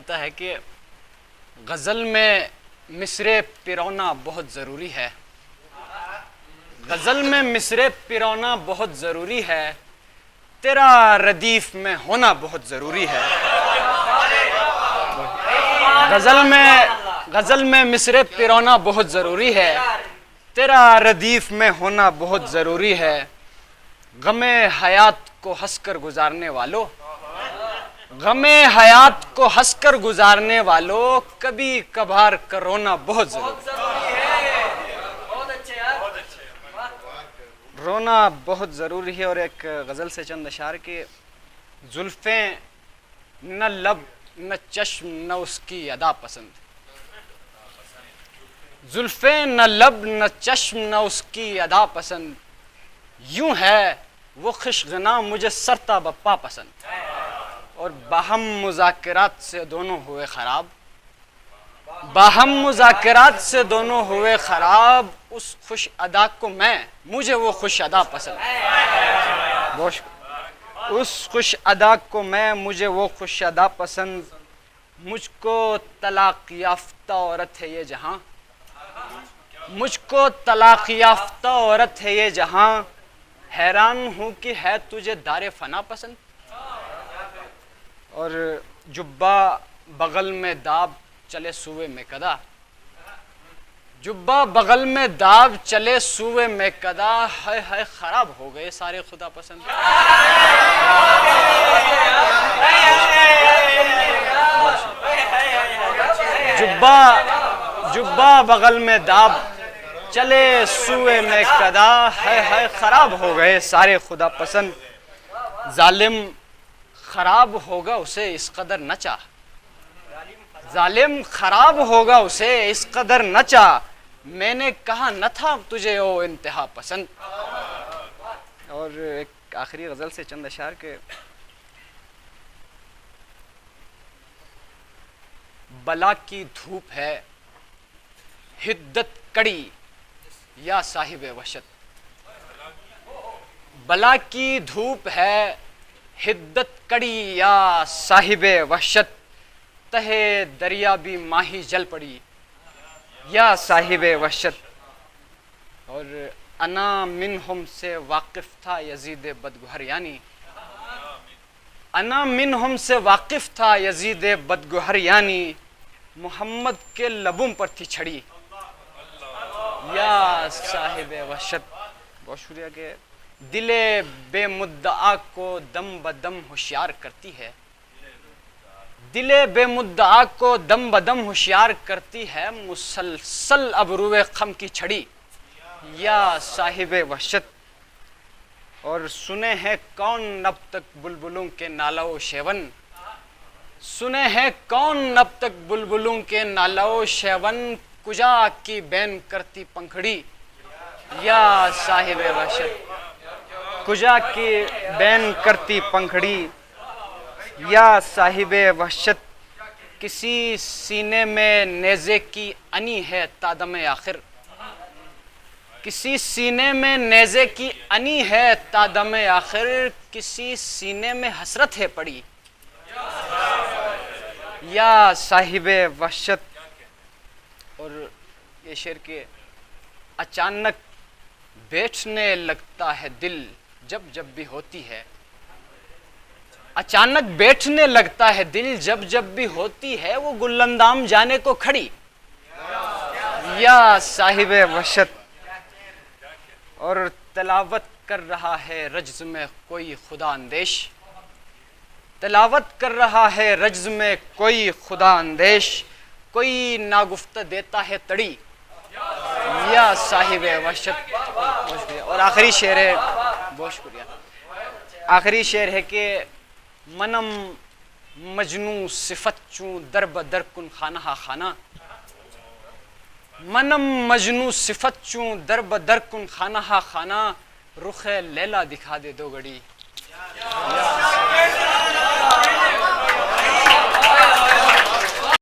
کہتا ہے کہ غزل میں مصرع پرونا بہت ضروری ہے، غزل میں مصرع پرونا بہت ضروری ہے، تیرا ردیف میں ہونا بہت ضروری ہے۔ غزل میں مصرع پرونا بہت ضروری ہے، تیرا ردیف میں ہونا بہت ضروری ہے۔ غم حیات کو ہنس کر گزارنے والوں، غم حیات کو ہنس کر گزارنے والوں، کبھی کبھار کا رونا بہت ضروری ہے۔ رونا بہت ضروری ہے۔ اور ایک غزل سے چند اشعار کے، زلفیں نہ لب نہ چشم نہ اس کی ادا پسند، زلفیں نہ لب نہ چشم نہ اس کی ادا پسند، یوں ہے وہ خوشگنا مجھے سرتا بپا پسند۔ اور باہم مذاکرات سے دونوں ہوئے خراب، باہم مذاکرات سے دونوں ہوئے خراب، اس خوش ادا کو میں، مجھے وہ خوش ادا پسند، اس خوش ادا کو میں، مجھے وہ خوش ادا پسند۔ مجھ کو طلاق یافتہ عورت ہے یہ جہاں، مجھ کو طلاق یافتہ عورت ہے یہ جہاں، حیران ہوں کہ ہے تجھے دار فنا پسند۔ اور جبہ بغل میں داب چلے سوئے میں کدا، جبہ بغل میں داب چلے سوئے میں کدا، ہائے ہائے خراب ہو گئے سارے خدا پسند۔ جبہ بغل میں داب چلے سوئے میں کدا، ہائے ہائے خراب ہو گئے سارے خدا پسند۔ ظالم خراب ہوگا اسے اس قدر نہ چاہ، ظالم خراب ہوگا اسے اس قدر نہ چاہ، میں نے کہا نہ تھا تجھے او انتہا پسند۔ اور ایک آخری غزل سے چند اشعار کے، بلا کی دھوپ ہے حدت کڑی یا صاحب وحشت، بلا کی دھوپ ہے حدت کڑی یا صاحب وحشت، تہے دریا بھی ماہی جل پڑی یا صاحب وحشت۔ اور انا منہم سے واقف تھا یزید بدگہر، یعنی انا منہم سے واقف تھا یزید بدگہر، یعنی محمد کے لبوں پر تھی چھڑی یا صاحب وحشت۔ بہت شکریہ کہ دل بے مدعا کو دم بدم ہوشیار کرتی ہے، دل بے مدعا کو دم بدم ہوشیار کرتی ہے، مسلسل ابرو خم کی چھڑی یا صاحب وحشت۔ اور سنے ہیں کون اب تک بلبلوں کے نالہ و شیون، سنے ہیں کون اب تک بلبلوں کے نالہ و شیون، کجا کی بین کرتی پنکھڑی یا صاحب وحشت، کجا کی بین کرتی پنکھڑی یا صاحب وحشت۔ کسی سینے میں نیزے کی انی ہے تا دم آخر، کسی سینے میں نیزے کی انی ہے تا دم آخر، کسی سینے میں حسرت ہے پڑی یا صاحب وحشت۔ اور یہ شعر کے، اچانک بیٹھنے لگتا ہے دل جب جب بھی ہوتی ہے، اچانک بیٹھنے لگتا ہے دل جب جب بھی ہوتی ہے، وہ گل اندام جانے کو کھڑی یا صاحب وحشت۔ اور تلاوت کر رہا ہے رجز میں کوئی خدا اندیش، تلاوت کر رہا ہے رجز میں کوئی خدا اندیش، کوئی ناگفتہ دیتا ہے تڑی یا صاحب وحشت۔ اور آخری شعر ہے، بہت شکریہ، آخری شعر ہے کہ منم مجنوں صفت چوں در بدر کن خانہ خانہ، منم مجنوں صفت چوں در بدر کن خانہ خانہ، رخ لیلا دکھا دے دو گھڑی۔